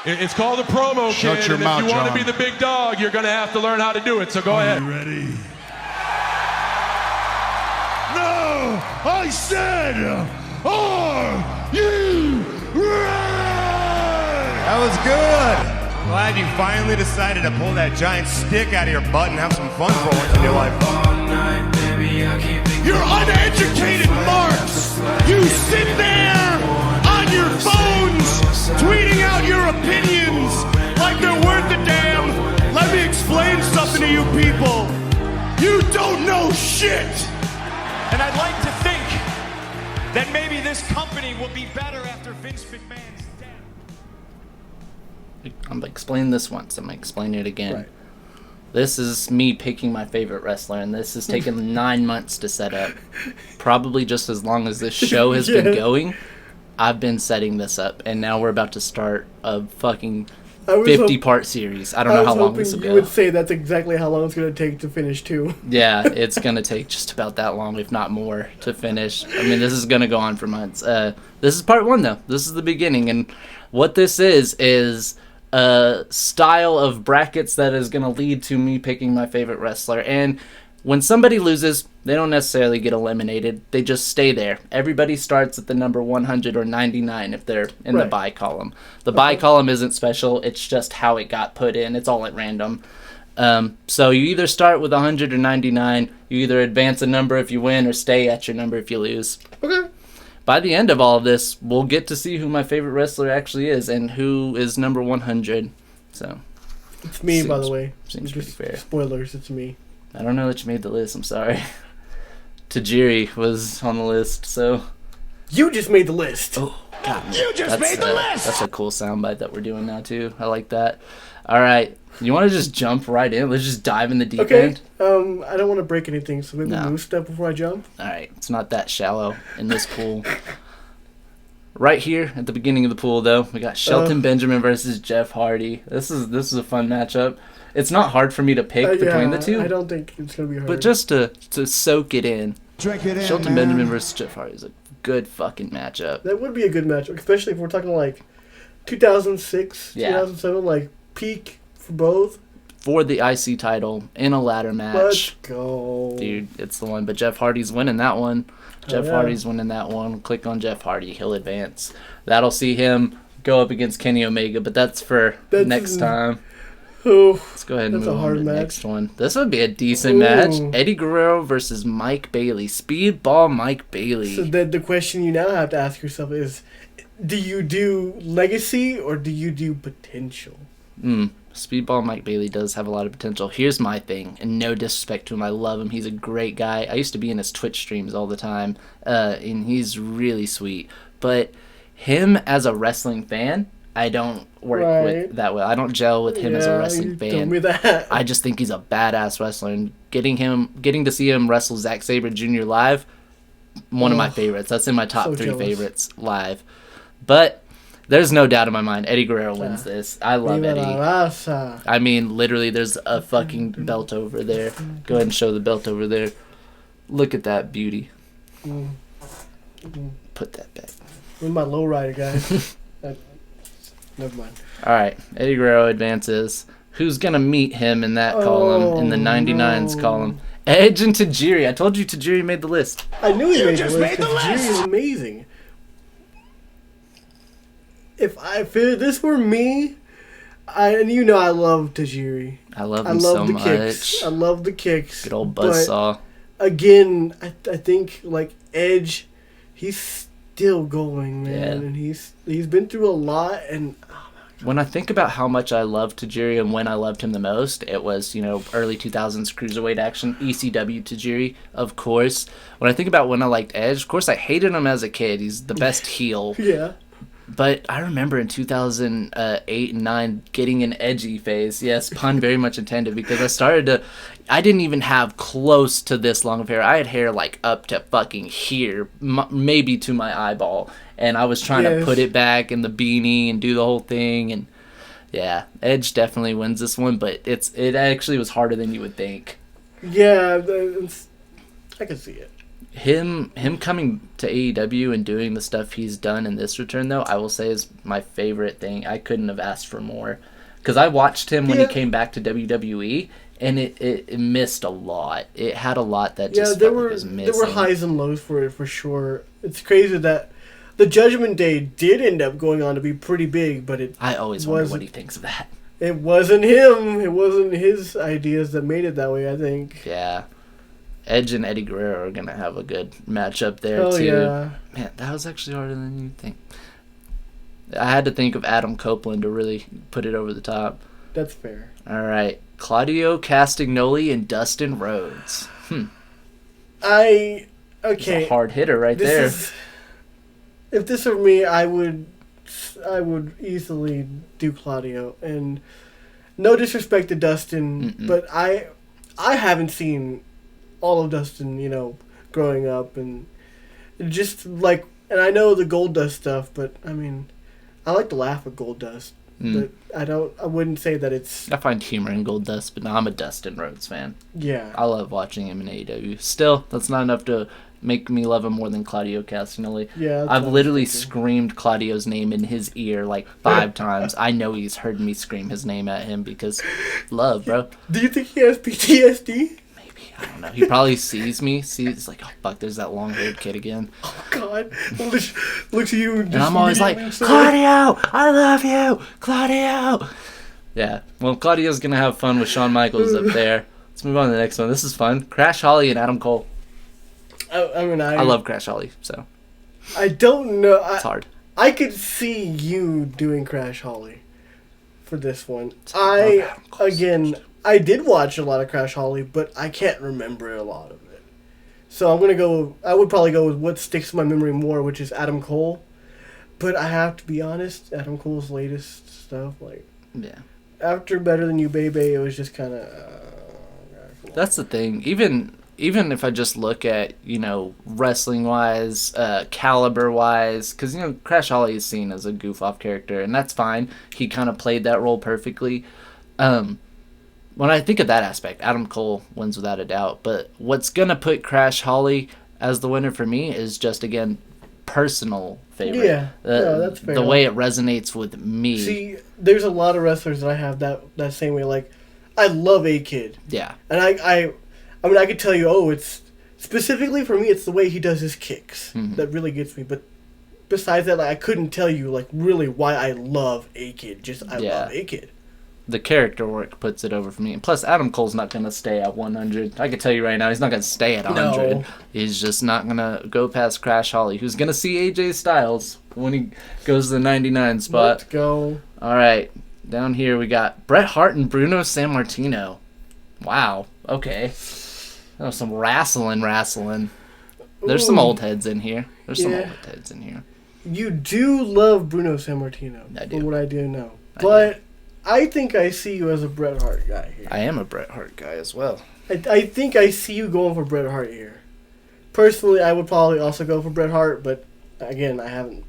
It's called a promo, Shut kid. your And mouth, if you want to John. be the big dog, you're going to have to learn how to do it. So go ahead. You ready? No! I said, are you ready? That was good. Glad you finally decided to pull that giant stick out of your butt and have some fun for once in your life. You're uneducated marks! You sit there on your phones tweeting out your opinions like they're worth a damn. Let me explain something to you people. You don't know shit! And I'd like to think that maybe this company will be better after Vince McMahon's death. I'm explaining this once. I'm going to explain it again. Right. This is me picking my favorite wrestler, and this has taken 9 months to set up. Probably just as long as this show has been going. I've been setting this up, and now we're about to start a fucking 50-part series. I don't know how long this will go. You would say that's exactly how long it's going to take to finish, too. Yeah, it's going to take just about that long, if not more, to finish. I mean, this is going to go on for months. This is part 1, though. This is the beginning, and what this is a style of brackets that is going to lead to me picking my favorite wrestler. And when somebody loses, they don't necessarily get eliminated. They just stay there. Everybody starts at the number 100 or 99 if they're in the bye column. The bye column isn't special. It's just how it got put in. It's all at random. So you either start with 100 or 99. You either advance a number if you win or stay at your number if you lose. Okay. By the end of all of this, we'll get to see who my favorite wrestler actually is and who is number 100. So it's me, by the way. Seems pretty fair. Spoilers, it's me. I don't know that you made the list. I'm sorry. Tajiri was on the list, so you just made the list. Oh, God, You just made the list. That's a cool soundbite that we're doing now too. I like that. All right, you want to just jump right in? Let's just dive in the deep end. I don't want to break anything, so maybe move step before I jump. All right, it's not that shallow in this pool. Right here at the beginning of the pool, though, we got Shelton Benjamin versus Jeff Hardy. This is a fun matchup. It's not hard for me to pick between the two. I don't think it's gonna be hard. But just to soak it in, Drink it in, Shelton man. Benjamin versus Jeff Hardy is a good fucking matchup. That would be a good matchup, especially if we're talking like 2006, 2007, like peak for both. For the IC title in a ladder match. Let's go. Dude, it's the one. But Jeff Hardy's winning that one. Jeff Hardy's winning that one. Click on Jeff Hardy. He'll advance. That'll see him go up against Kenny Omega, but that's next time. Let's go ahead and move on to the next one. This would be a decent match. Eddie Guerrero versus Mike Bailey. Speedball Mike Bailey. So the question you now have to ask yourself is, do you do legacy or do you do potential? Speedball Mike Bailey does have a lot of potential. Here's my thing, and no disrespect to him. I love him. He's a great guy. I used to be in his Twitch streams all the time, and he's really sweet. But him as a wrestling fan, I don't work with that well. I don't gel with him as a wrestling fan. Told me that. I just think he's a badass wrestler, and getting to see him wrestle Zack Sabre Jr. live, one of my favorites. That's in my top 3 favorites live. But there's no doubt in my mind, Eddie Guerrero wins this. I love Eddie. I mean, literally, there's a fucking belt over there. Go ahead and show the belt over there. Look at that beauty. Put that back. With my lowrider, guys. Never mind. All right, Eddie Guerrero advances. Who's gonna meet him in that column, in the 99s column? Edge and Tajiri. I told you Tajiri made the list. I knew he made the list. Tajiri is amazing. If this were me, I love Tajiri. I love him so much. Kicks. I love the kicks. Good old buzzsaw. Again, I think like Edge, he's still going, man, and he's been through a lot. And when I think about how much I loved Tajiri and when I loved him the most, it was early 2000s cruiserweight action, ECW Tajiri, of course. When I think about when I liked Edge, of course I hated him as a kid. He's the best heel. Yeah. But I remember in 2008 and 9 getting an edgy phase. Yes, pun very much intended, because I didn't even have close to this long of hair. I had hair like up to fucking here, maybe to my eyeball. And I was trying to put it back in the beanie and do the whole thing. And yeah, Edge definitely wins this one, but it actually was harder than you would think. Yeah, I can see it. him coming to AEW and doing the stuff he's done in this return, though, I will say is my favorite thing. I couldn't have asked for more. Because I watched him when he came back to WWE, and it missed a lot. It had a lot that just felt like it was missing. There were highs and lows for it, for sure. It's crazy that the Judgment Day did end up going on to be pretty big, but I always wonder what he thinks of that. It wasn't him. It wasn't his ideas that made it that way, I think. Yeah. Edge and Eddie Guerrero are going to have a good matchup there, too. Yeah. Man, that was actually harder than you'd think. I had to think of Adam Copeland to really put it over the top. That's fair. All right. Claudio Castagnoli and Dustin Rhodes. Okay. He's a hard hitter right there. If this were me, I would easily do Claudio. And no disrespect to Dustin, but I haven't seen all of Dustin, growing up, and just like, and I know the Goldust stuff, but I mean, I like to laugh at Goldust, but I wouldn't say that it's. I find humor in Goldust, but no, I'm a Dustin Rhodes fan. Yeah, I love watching him in AEW. Still, that's not enough to make me love him more than Claudio Castagnoli. Yeah, I've literally screamed Claudio's name in his ear like 5 times. I know he's heard me scream his name at him because love, bro. Do you think he has PTSD? I don't know. He probably sees like, oh, fuck, there's that long-haired kid again. Oh, God. Looks at you and I'm always like, Claudio, I love you, Claudio. Yeah, well, Claudio's going to have fun with Shawn Michaels up there. Let's move on to the next one. This is fun. Crash Holly and Adam Cole. I love Crash Holly, so. I don't know. It's hard. I could see you doing Crash Holly for this one. I did watch a lot of Crash Holly, but I can't remember a lot of it. So I would probably go with what sticks in my memory more, which is Adam Cole. But I have to be honest, Adam Cole's latest stuff, after Better Than You, Baby, it was just kind of... That's the thing. Even if I just look at, wrestling-wise, caliber-wise, because, Crash Holly is seen as a goof-off character, and that's fine. He kind of played that role perfectly. When I think of that aspect, Adam Cole wins without a doubt. But what's going to put Crash Holly as the winner for me is just, again, personal favorite. Yeah, that's fair. The way it resonates with me. See, there's a lot of wrestlers that I have that same way. Like, I love A-Kid. Yeah. And I mean, I could tell you, it's specifically for me, it's the way he does his kicks that really gets me. But besides that, I couldn't tell you, really why I love A-Kid. I love A-Kid. The character work puts it over for me. And plus, Adam Cole's not going to stay at 100. I can tell you right now, he's not going to stay at 100. No. He's just not going to go past Crash Holly, who's going to see AJ Styles when he goes to the 99 spot. Let's go. All right. Down here, we got Bret Hart and Bruno Sammartino. Wow. Okay. That was some wrestling. There's some old heads in here. You do love Bruno Sammartino. I do. From what I do know. But I think I see you as a Bret Hart guy here. I am a Bret Hart guy as well. I think I see you going for Bret Hart here. Personally, I would probably also go for Bret Hart, but again, I haven't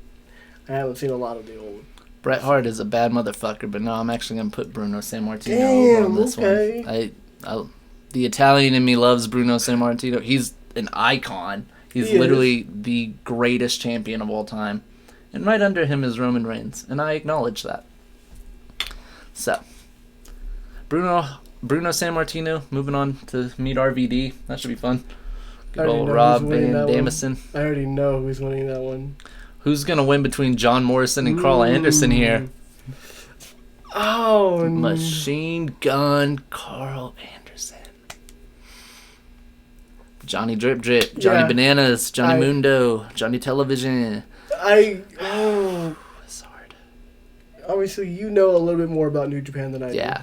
seen a lot of the old. Bret Hart is a bad motherfucker, but no, I'm actually gonna put Bruno Sammartino over on this one. The Italian in me loves Bruno Sammartino. He's an icon. He's literally the greatest champion of all time, and right under him is Roman Reigns, and I acknowledge that. So, Bruno Sammartino moving on to meet RVD. That should be fun. Good old Rob Van Damison. I already know who's winning that one. Who's going to win between John Morrison and Carl Anderson here? Oh, Machine Gun Carl Anderson. Johnny Drip Drip, Johnny Bananas, Johnny Mundo, Johnny Television. It's hard. Obviously, you know a little bit more about New Japan than I do. Yeah.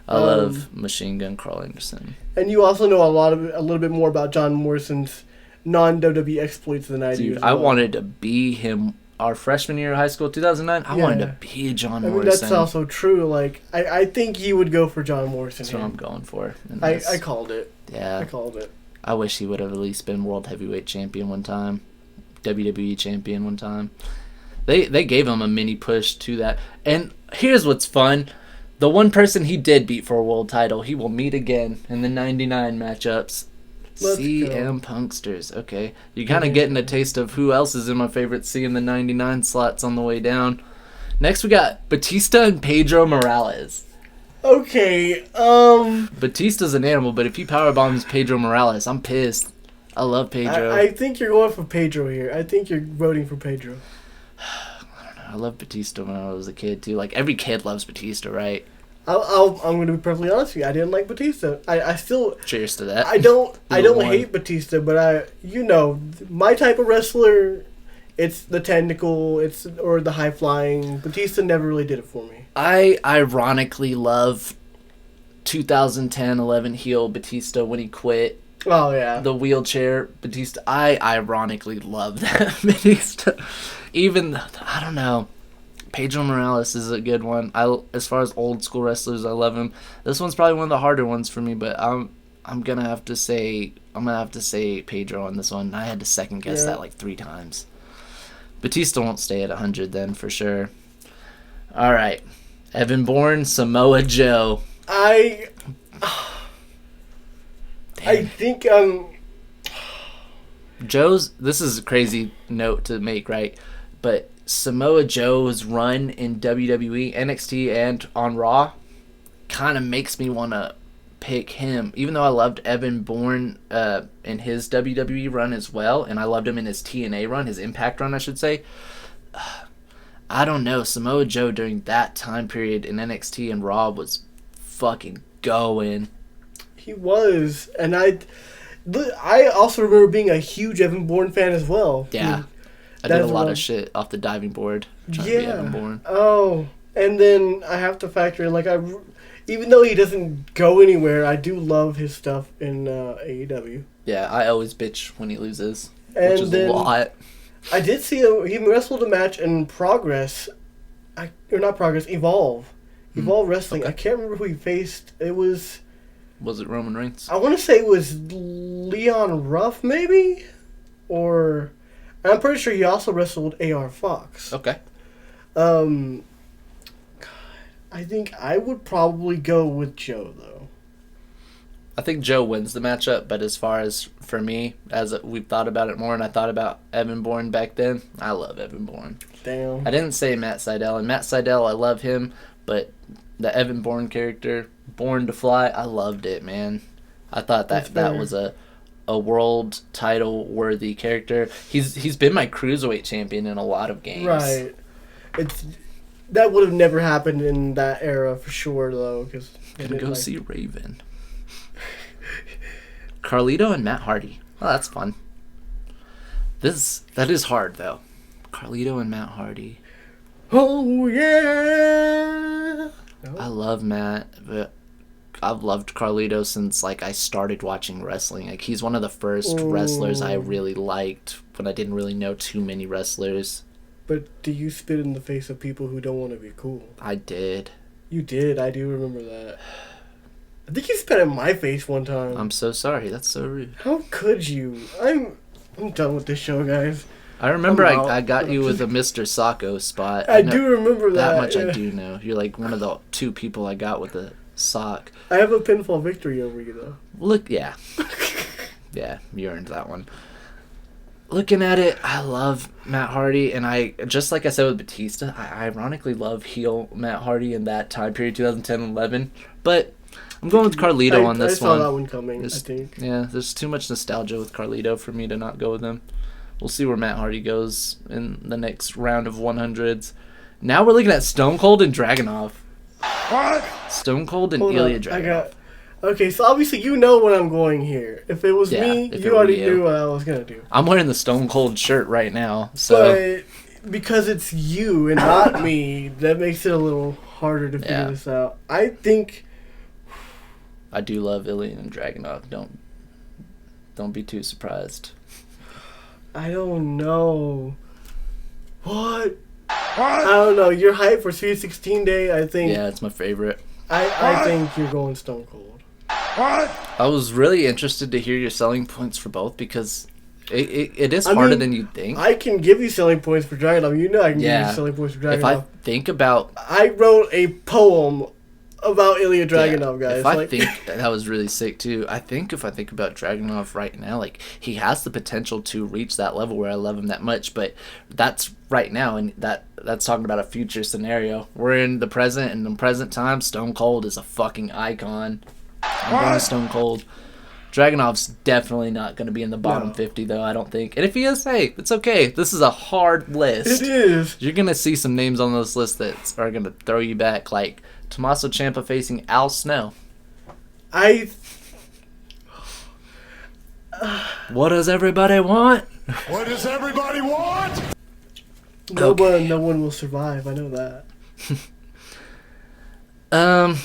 I love Machine Gun Carl Anderson. And you also know a little bit more about John Morrison's non-WWE exploits than I do. Dude, I wanted to be him our freshman year of high school, 2009. I wanted to be John Morrison. That's also true. I think he would go for John Morrison. That's what I'm going for. I called it. Yeah. I called it. I wish he would have at least been World Heavyweight Champion one time. WWE Champion one time. They gave him a mini push to that. And here's what's fun. The one person he did beat for a world title, he will meet again in the 99 matchups. Let's CM Punksters. Okay. You're kind of getting a taste of who else is in my favorite C in the 99 slots on the way down. Next, we got Batista and Pedro Morales. Okay, Batista's an animal, but if he powerbombs Pedro Morales, I'm pissed. I love Pedro. I think you're going for Pedro here. I think you're voting for Pedro. I love Batista when I was a kid, too. Like, every kid loves Batista, right? I'm going to be perfectly honest with you. I didn't like Batista. I still... Cheers to that. I don't One. hate Batista, but my type of wrestler, it's the technical, or the high flying. Batista never really did it for me. I ironically love 2010-11 heel Batista when he quit. Oh, yeah. The wheelchair Batista. I ironically love that Batista. Even, I don't know. Pedro Morales is a good one. As far as old school wrestlers, I love him. This one's probably one of the harder ones for me, but I'm gonna have to say Pedro on this one. I had to second guess that like 3 times. Batista won't stay at 100 then for sure. All right, Evan Bourne, Samoa Joe. I think Joe's. This is a crazy note to make, right? But Samoa Joe's run in WWE, NXT, and on Raw kind of makes me want to pick him. Even though I loved Evan Bourne in his WWE run as well, and I loved him in his TNA run, his Impact run, I should say. I don't know. Samoa Joe during that time period in NXT and Raw was fucking going. he was, and I also remember being a huge Evan Bourne fan as well. Yeah. I did a lot of shit off the diving board trying to be Evan Bourne. Oh, and then I have to factor in, even though he doesn't go anywhere, I do love his stuff in AEW. Yeah, I always bitch when he loses, And which is then a lot. I did see he wrestled a match in Evolve. Evolve Wrestling. Okay. I can't remember who he faced. It was it Roman Reigns? I want to say it was Leon Ruff, maybe? Or... I'm pretty sure he also wrestled AR Fox. Okay. God, I think I would probably go with Joe, though. I think Joe wins the matchup, but as far as for me, as we've thought about it more, and I thought about Evan Bourne back then, I love Evan Bourne. Damn. I didn't say Matt Sydal, and Matt Sydal, I love him, but the Evan Bourne character, Born to Fly, I loved it, man. I thought that was a world title worthy character. He's been my cruiserweight champion in a lot of games. Right. That would have never happened in that era for sure, though. Gonna go see Raven. Carlito and Matt Hardy. Oh, that's fun. That is hard though. Carlito and Matt Hardy. Oh yeah. I love Matt, but I've loved Carlito since I started watching wrestling. He's one of the first wrestlers I really liked when I didn't really know too many wrestlers. But do you spit in the face of people who don't want to be cool? I did. You did. I do remember that. I think you spit in my face one time. I'm so sorry. That's so rude. How could you? I'm done with this show, guys. I remember I got you with a Mr. Sacco spot. I do remember that. That much I do know. You're one of the 2 people I got with a sock. I have a pinfall victory over you, though. Look, yeah. Yeah, you earned that one. Looking at it, I love Matt Hardy, and I just like I said with Batista, I ironically love heel Matt Hardy in that time period, 2010-11. But I'm going with Carlito on this one. I saw that one coming, I think. Yeah, there's too much nostalgia with Carlito for me to not go with him. We'll see where Matt Hardy goes in the next round of 100s. Now we're looking at Stone Cold and Dragunov. What? Stone Cold and Hold Ilya on, Dragunov. Okay, so obviously you know what I'm going here. If it was me, if it you were already you. knew what I was going to do. I'm wearing the Stone Cold shirt right now, so... But because it's you and not me, that makes it a little harder to figure this out. I think... I do love Ilya and Dragunov. Don't be too surprised. I don't know. What? I don't know. You're hyped for Sweet 16 Day, I think. Yeah, it's my favorite. I think you're going Stone Cold. What? I was really interested to hear your selling points for both because it is harder than you'd think. I can give you selling points for Dragunov. You know I can give you selling points for Dragunov. If I think about... I wrote a poem about Ilya Dragunov, guys. If I think that was really sick too. I think if I think about Dragunov right now, like he has the potential to reach that level where I love him that much, but that's right now, and that's talking about a future scenario. We're in the present, and in present time, Stone Cold is a fucking icon. I'm going Stone Cold. Dragunov's definitely not going to be in the bottom 50, though, I don't think. And if he is, hey, it's okay. This is a hard list. It is. You're going to see some names on this list that are going to throw you back, like Tommaso Ciampa facing Al Snow. What does everybody want? What does everybody want? No one will survive. I know that.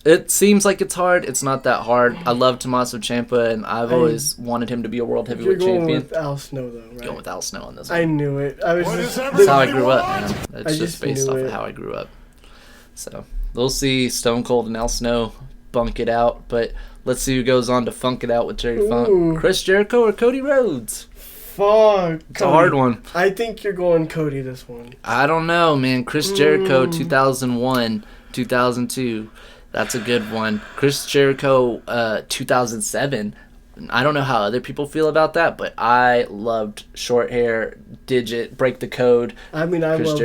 It seems like it's hard. It's not that hard. I love Tommaso Ciampa, and I've always wanted him to be a world heavyweight You're going champion. with Al Snow, though, right? Going with Al Snow on this one. I knew it. That's how I grew up, man. It's just based off of how I grew up. So we'll see Stone Cold and Al Snow bunk it out, but let's see who goes on to funk it out with Terry Funk. Chris Jericho or Cody Rhodes? Fuck. It's a hard one. I think you're going Cody this one. I don't know, man. Chris Jericho, 2001, 2002. That's a good one. Chris Jericho, 2007. I don't know how other people feel about that, but I loved short hair, digit, break the code. I mean, I love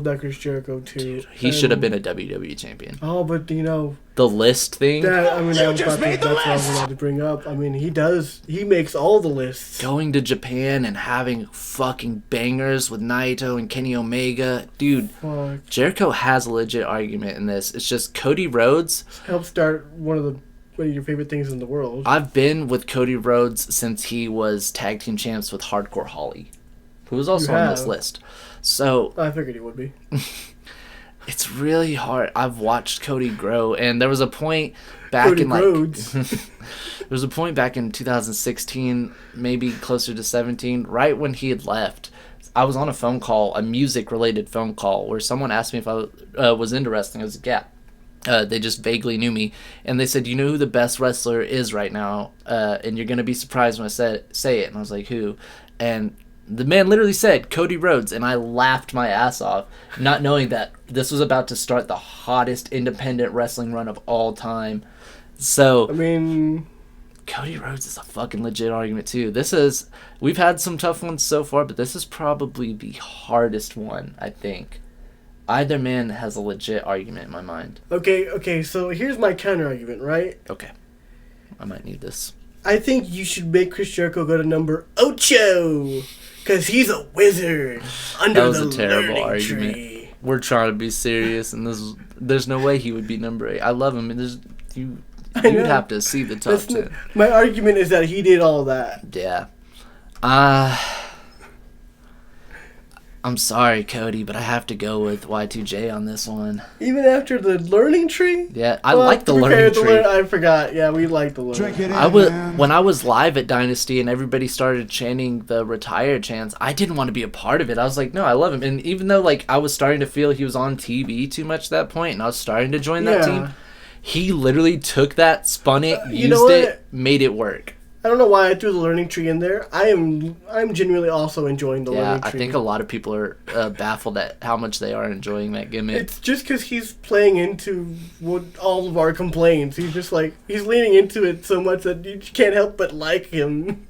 that Chris Jericho too. Dude, he should have been a WWE champion. Oh, but you know the list thing. That's what I was about to bring up. I mean, he makes all the lists. Going to Japan and having fucking bangers with Naito and Kenny Omega, dude. Fuck. Jericho has a legit argument in this. It's just Cody Rhodes helped start one of your favorite things in the world. I've been with Cody Rhodes since he was tag team champs with Hardcore Holly, who was also on this list. So I figured he would be. It's really hard. I've watched Cody grow, and there was a point back Cody in like Rhodes. there was a point back in 2016, maybe closer to 17, right when he had left. I was on a phone call, a music-related phone call, where someone asked me if I was into wrestling. I was like, yeah. They just vaguely knew me, and they said, "You know who the best wrestler is right now?" And you're gonna be surprised when I say it. And I was like, "Who?" And the man literally said Cody Rhodes, and I laughed my ass off, not knowing that this was about to start the hottest independent wrestling run of all time. So I mean, Cody Rhodes is a fucking legit argument too. We've had some tough ones so far, but this is probably the hardest one, I think. Either man has a legit argument in my mind. Okay, so here's my counter argument, right? Okay. I might need this. I think you should make Chris Jericho go to number 8, because he's a wizard under That was the a terrible learning argument. tree. We're trying to be serious, and there's no way he would be number 8. I love him, and you'd have to see the top 10. My argument is that he did all that. Yeah. I'm sorry, Cody, but I have to go with Y2J on this one. Even after the learning tree? Yeah, I like the learning tree. I forgot. Yeah, we like the learning tree. When I was live at Dynasty and everybody started chanting the retire chants, I didn't want to be a part of it. I was like, no, I love him. And even though like I was starting to feel he was on TV too much at that point, and I was starting to join that team, he literally took that, spun it, used it, made it work. I don't know why I threw the learning tree in there. I'm genuinely also enjoying the learning tree. I think a lot of people are baffled at how much they are enjoying that gimmick. It's just because he's playing into all of our complaints. He's just like, he's leaning into it so much that you can't help but like him.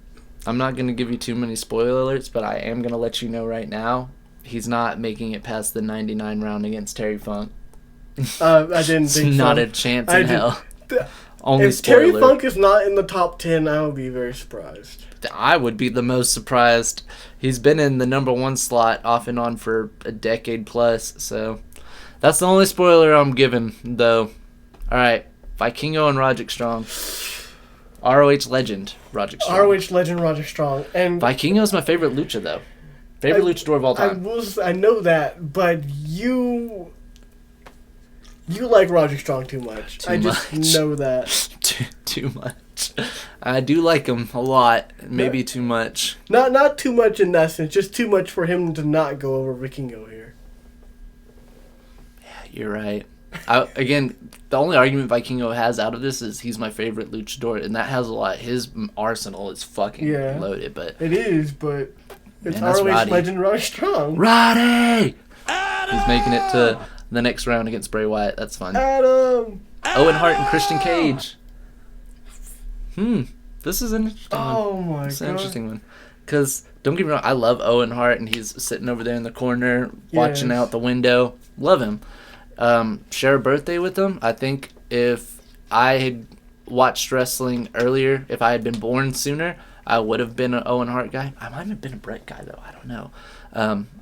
I'm not going to give you too many spoiler alerts, but I am going to let you know right now, he's not making it past the 99 round against Terry Funk. I didn't think so. Not a chance in hell. Only if Terry Funk is not in the top 10, I would be very surprised. I would be the most surprised. He's been in the number 1 slot off and on for a decade plus, so that's the only spoiler I'm giving, though. All right, Vikingo and Roderick Strong. ROH legend, Roderick Strong. ROH legend, Roderick Strong. And Vikingo's my favorite lucha, though. Favorite luchador of all time. I know that, but you like Roderick Strong too much. I just know that. Too much. I do like him a lot. Maybe too much. Not too much in that sense. Just too much for him to not go over Vikingo here. Yeah, you're right. Again, the only argument Vikingo has out of this is he's my favorite luchador, and that has a lot. His arsenal is fucking loaded, but it is. But it's ROH legend Roderick Strong. Roddy. He's making it to the next round against Bray Wyatt. That's fun. Adam. Owen Hart and Christian Cage. This is an interesting one. Oh my It's an god. interesting one. Because, don't get me wrong, I love Owen Hart, and he's sitting over there in the corner, watching Yes. out the window. Love him. Share a birthday with him. I think if I had watched wrestling earlier, if I had been born sooner, I would have been an Owen Hart guy. I might have been a Bret guy, though. I don't know.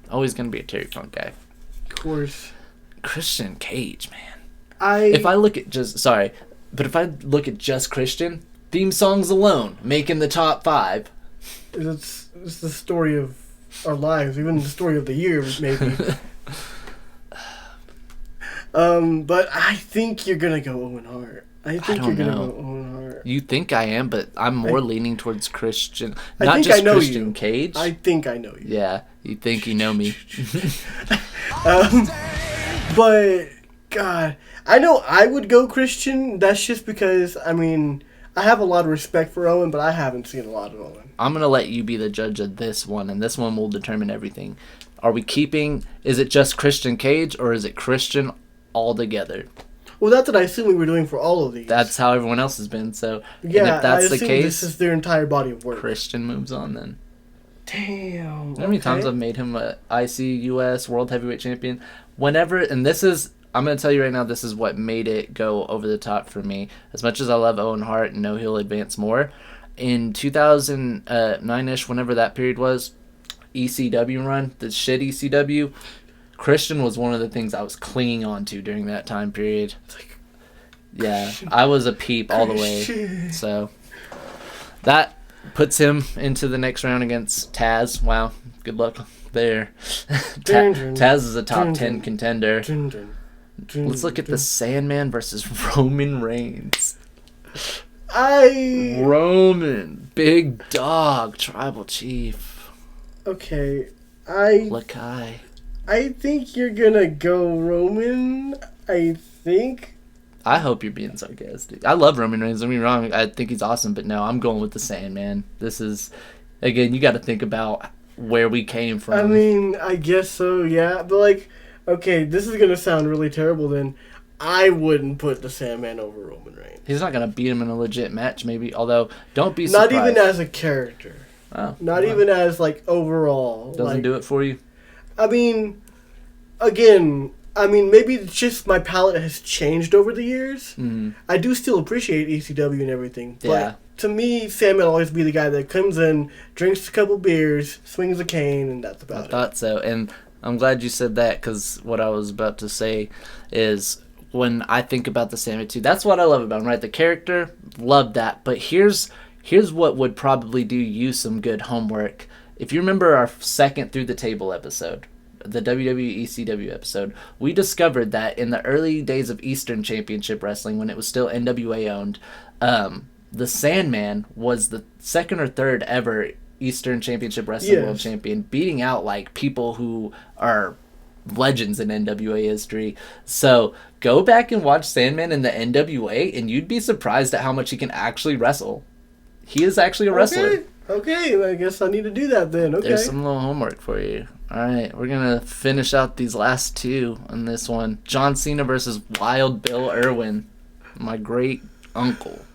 Always going to be a Terry Funk guy. Of course. Christian Cage, man. If I look at just Christian, theme songs alone making the top 5. it's the story of our lives, even the story of the year, maybe. But I think you're gonna go Owen Hart. I think don't you're gonna know. go Owen Hart. You think I am, but I'm more leaning towards Christian. I Not think just I know Christian you. Cage. I think I know you. Yeah, you think you know me. But God, I know I would go Christian. That's just because I have a lot of respect for Owen, but I haven't seen a lot of Owen. I'm going to let you be the judge of this one, and this one will determine everything. Are we keeping, is it just Christian Cage, or is it Christian altogether? Well, that's what I assume we were doing for all of these. That's how everyone else has been, so yeah. and if that's I the assume case, this is their entire body of work. Christian moves on then. Damn. You know how many times I've made him a IC US World Heavyweight Champion? Whenever, and this is, I'm going to tell you right now, this is what made it go over the top for me. As much as I love Owen Hart and know he'll advance more, in 2009-ish, whenever that period was, ECW run, the shit ECW, Christian was one of the things I was clinging on to during that time period. Yeah, I was a peep all the way. So that puts him into the next round against Taz. Wow, good luck there. Taz is a top 10 contender. Let's look at the Sandman versus Roman Reigns. Roman, big dog, tribal chief. Okay, Lakai. I think you're gonna go Roman. I think. I hope you're being sarcastic. I love Roman Reigns, don't get me wrong. I think he's awesome, but no, I'm going with the Sandman. This is, again, you got to think about where we came from. I mean, I guess so, yeah. But, okay, this is going to sound really terrible then. I wouldn't put the Sandman over Roman Reigns. He's not going to beat him in a legit match, maybe. Although, don't be surprised. Not even as a character. Oh, Not even as, overall. Doesn't do it for you? I mean, again, maybe it's just my palate has changed over the years. Mm-hmm. I do still appreciate ECW and everything. But Yeah. to me, Sam will always be the guy that comes in, drinks a couple beers, swings a cane, and that's about I it. thought so. And I'm glad you said that, because what I was about to say is when I think about the Sandman too, that's what I love about him, right? The character, love that. But here's what would probably do you some good homework. If you remember our second Through the Table episode, the WWE ECW episode, we discovered that in the early days of Eastern Championship Wrestling, when it was still NWA owned, the Sandman was the second or third ever Eastern Championship Wrestling World Champion, beating out people who are legends in NWA history. So go back and watch Sandman in the NWA, and you'd be surprised at how much he can actually wrestle. He is actually a wrestler. Okay, I guess I need to do that then. Okay. There's some little homework for you. All right, we're going to finish out these last two on this one. John Cena versus Wild Bill Irwin, my great uncle.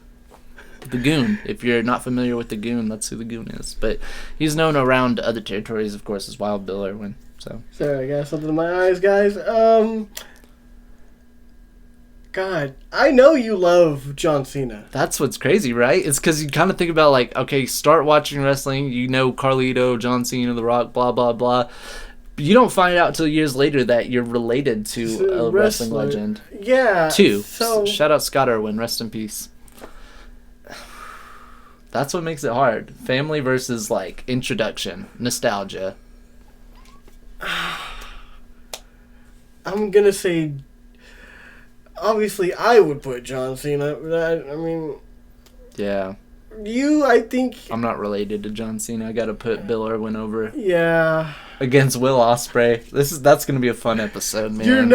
The Goon. If you're not familiar with the Goon, that's who the Goon is. But he's known around other territories, of course, as Wild Bill Irwin. Sorry, I got something in my eyes, guys. God, I know you love John Cena. That's what's crazy, right? It's because you kind of think about, okay, start watching wrestling, you know Carlito, John Cena, The Rock, blah, blah, blah. You don't find out till years later that you're related to a wrestling legend. Yeah. So, shout out Scott Irwin, rest in peace. That's what makes it hard. Family versus, introduction, nostalgia. I'm going to say... Obviously, I would put John Cena. But Yeah. I think... I'm not related to John Cena. I got to put Bill Irwin over. Yeah. Against Will Ospreay. That's going to be a fun episode, man. You're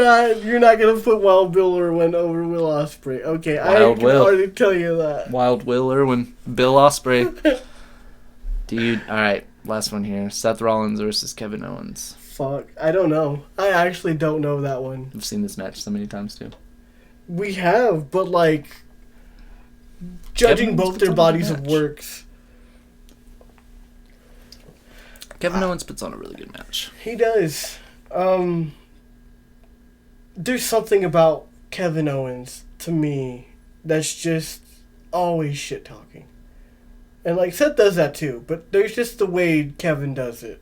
not going to put Wild Bill Irwin over Will Ospreay. Okay, I can already tell you that. Wild Will Irwin. Bill Ospreay. Dude, all right. Last one here. Seth Rollins versus Kevin Owens. Fuck. I don't know. I actually don't know that one. I've seen this match so many times too. We have, but like, judging Kevin both Owens their puts on a good bodies of match. works, Kevin Owens puts on a really good match. he does. There's something about Kevin Owens to me that's just always shit talking, and like Seth does that too. But there's just the way Kevin does it,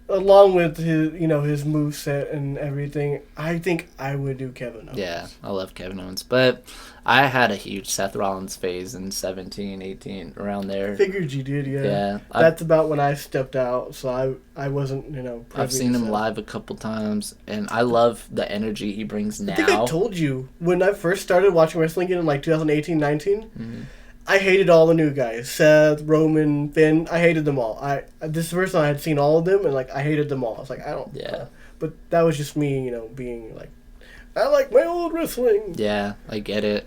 along with his his moveset and everything. I think I would do Kevin Owens. Yeah, I love Kevin Owens. But I had a huge Seth Rollins phase in 17, 18, around there. Figured you did, yeah. Yeah, That's about when I stepped out, so I wasn't, privy I've seen to him Seth. live a couple times, and I love the energy he brings now. I think I told you when I first started watching wrestling in like 2018, 19. I hated all the new guys: Seth, Roman, Finn. I hated them all. This is the first time I had seen all of them, and like I hated them all. I was like, I don't. Yeah. But that was just me, being like, I like my old wrestling. Yeah, I get it.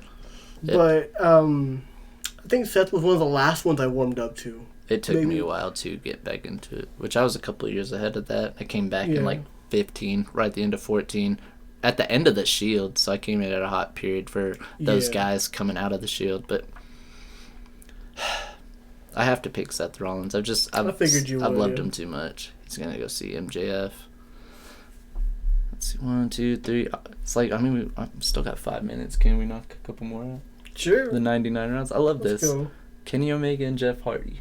But I think Seth was one of the last ones I warmed up to. It took me Maybe- a while to get back into it, which I was a couple of years ahead of that. I came back Yeah. in like 15, right at the end of 14, at the end of the Shield, so I came in at a hot period for those Yeah. guys coming out of the Shield, but I have to pick Seth Rollins. I figured you I've would, loved yeah. him too much. He's going to go see MJF. Let's see, 1, 2, 3. It's like, I've still got 5 minutes. Can we knock a couple more out? Sure. The 99 rounds. I love Let's this. go. Kenny Omega and Jeff Hardy.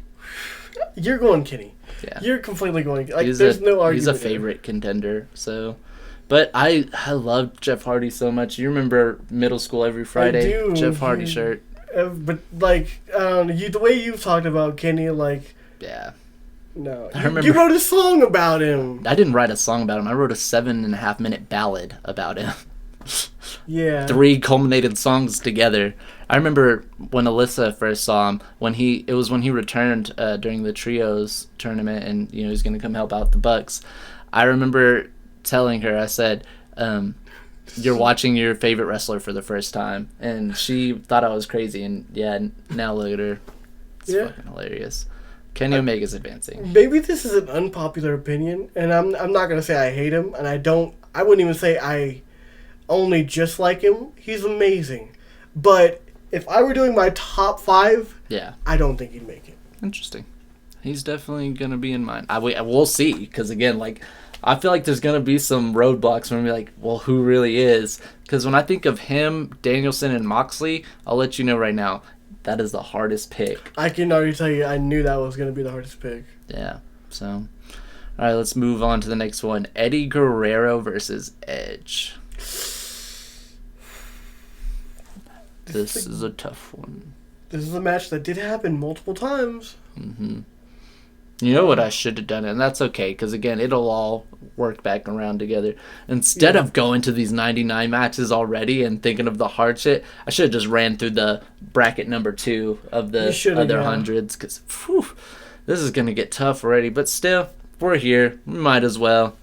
You're going Kenny. Yeah. You're completely going. Like, He's there's no argument. He's a there. favorite contender. So, but I loved Jeff Hardy so much. You remember middle school every Friday? do. Jeff Hardy shirt. But like, the way you've talked about Kenny, like, Yeah. no, I remember- you wrote a song about him. I didn't write a song about him. I wrote a 7.5-minute ballad about him. Yeah. 3 culminated songs together. I remember when Alyssa first saw him, when he returned during the trios tournament, and he was going to come help out the Bucks. I remember telling her, I said, "You're watching your favorite wrestler for the first time," and she thought I was crazy. And yeah, now look at her. It's Yeah. fucking hilarious. Kenny Omega's advancing. Maybe this is an unpopular opinion, and I'm not gonna say I hate him, and I wouldn't even say I only just like him. He's amazing, but if I were doing my top 5, Yeah, I don't think he'd make it. interesting. He's definitely gonna be in mine. We'll see, because again, like, I feel like there's gonna be some roadblocks when we be like, well, who really is? Because when I think of him, Danielson, and Moxley, I'll let you know right now, that is the hardest pick. I can already tell you, I knew that was gonna be the hardest pick. Yeah. So, all right, let's move on to the next one. Eddie Guerrero versus Edge. This is a tough one. This is a match that did happen multiple times. You know what I should have done, and that's okay, because again, it'll all work back around together. Instead of going to these 99 matches already and thinking of the hard shit, I should have just ran through the bracket number 2 of the You shoulda, other yeah. hundreds, because this is going to get tough already. But still, we're here. We might as well.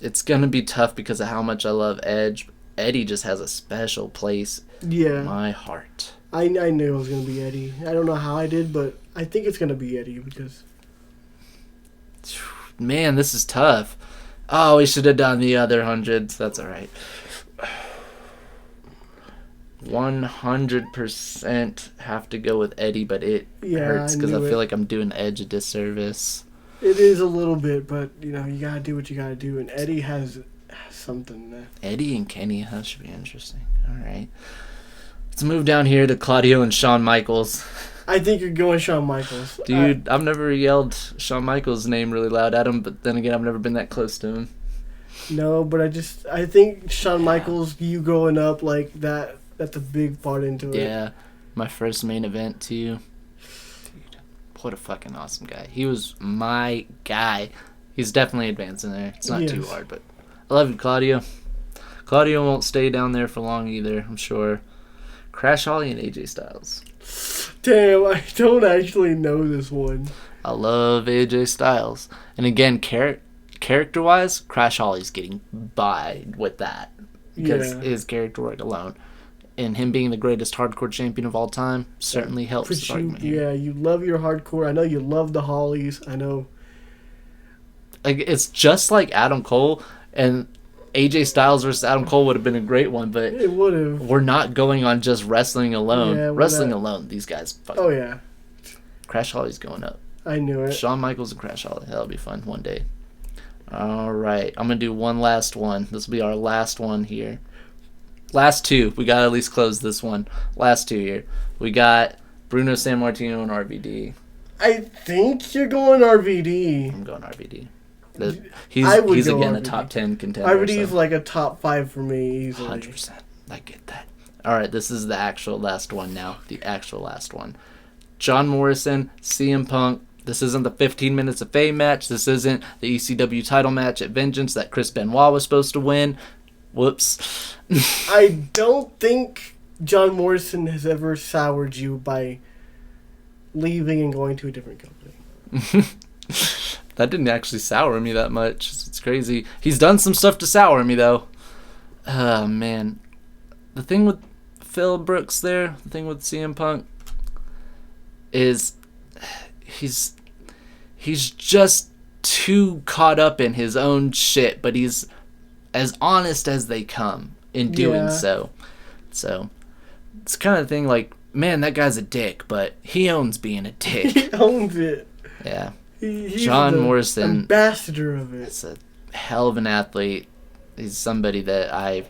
It's going to be tough because of how much I love Edge. Eddie just has a special place Yeah. in my heart. I knew it was going to be Eddie. I don't know how I did, but I think it's going to be Eddie because... Man, this is tough. Oh, we should have done the other hundreds. That's all right. 100% have to go with Eddie, but it hurts because I knew feel it. like I'm doing Edge a disservice. It is a little bit, but, you got to do what you got to do, and Eddie has something there. Eddie and Kenny, that should be interesting. All right. Let's move down here to Claudio and Shawn Michaels. I think you're going Shawn Michaels. Dude, I've never yelled Shawn Michaels' name really loud at him, but then again, I've never been that close to him. No, but I think Shawn Michaels, you growing up like that, that's a big part into it. Yeah, my first main event too. Dude, what a fucking awesome guy. He was my guy. He's definitely advancing there. It's not too Yes. hard, but I love you, Claudio. Claudio won't stay down there for long either, I'm sure. Crash Holly and AJ Styles. Damn, I don't actually know this one. I love AJ Styles. And again, character-wise, Crash Holly's getting by with that. Because Yeah. his character work alone. And him being the greatest hardcore champion of all time certainly helps But the argument here. yeah, you love your hardcore. I know you love the Hollies. I know. like it's just like Adam Cole, and AJ Styles versus Adam Cole would have been a great one, but It would have. we're not going on just wrestling alone. Yeah, Wrestling alone, these guys. Oh yeah, Crash Holly's going up. I knew it. Shawn Michaels and Crash Holly. That'll be fun one day. All right, I'm gonna do one last one. This will be our last one here. Last two. We gotta at least close this one. Last two here. We got Bruno Sammartino and RVD. I think you're going RVD. I'm going RVD. I would He's go again a RVD. top 10 contender. RVD's so. like a top 5 for me easily. 100%. I get that. All right, this is the actual last one now. The actual last one. John Morrison, CM Punk. This isn't the 15 Minutes of Fame match. This isn't the ECW title match at Vengeance that Chris Benoit was supposed to win. Whoops. I don't think John Morrison has ever soured you by leaving and going to a different company. That didn't actually sour me that much. It's crazy. He's done some stuff to sour me, though. Oh, man. The thing with Phil Brooks there, the thing with CM Punk, is he's just too caught up in his own shit, but he's as honest as they come in doing so. So, it's kind of thing like, man, that guy's a dick, but he owns being a dick. He owns it. Yeah. He's John the Morrison, ambassador of it. is a hell of an athlete. He's somebody that I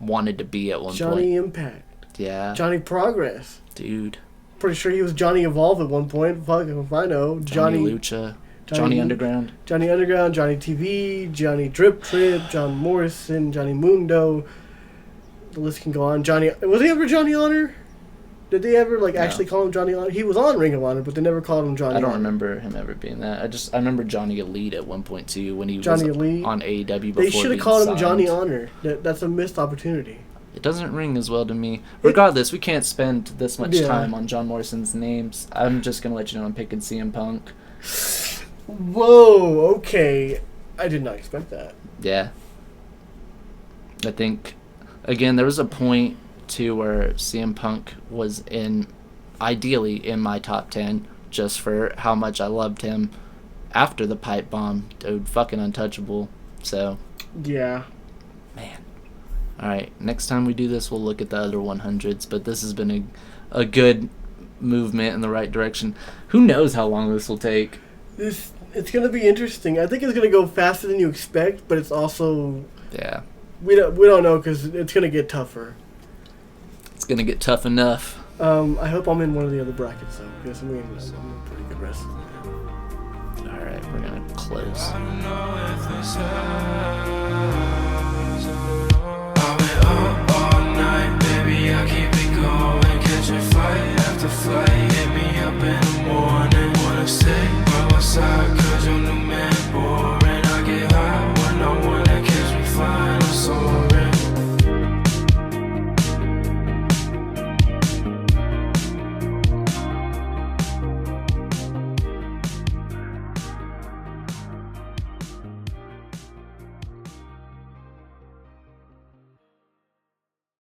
wanted to be at one Johnny point. Impact. Yeah. Johnny Progress. Dude. Pretty sure he was Johnny Evolve at one point. Fuck if I know. Johnny Lucha. Johnny Underground. Johnny Underground, Johnny TV, Johnny Drip Trip, John Morrison, Johnny Mundo. The list can go on. Johnny, was he ever Johnny Honor? Did they ever actually call him Johnny Honor? He was on Ring of Honor, but they never called him Johnny. I don't Honor. remember him ever being that. I remember Johnny Elite at one point too when he Johnny was Elite. on AEW before. They should have being called him signed. Johnny Honor. That's a missed opportunity. It doesn't ring as well to me. Regardless, we can't spend this much Yeah. time on John Morrison's names. I'm just gonna let you know I'm picking CM Punk. Whoa, okay. I did not expect that. Yeah. I think, again, there was a point, too, where CM Punk was ideally in my top 10, just for how much I loved him after the pipe bomb. Dude, fucking untouchable. So, Yeah. man. Alright, next time we do this, we'll look at the other 100s, but this has been a good movement in the right direction. Who knows how long this will take? It's going to be interesting. I think it's going to go faster than you expect, but it's also... Yeah. We don't know because it's going to get tougher. It's gonna get tough enough. I hope I'm in one of the other brackets, though, because I'm a pretty good wrestler. Alright, we're gonna close. I don't know if this hurts.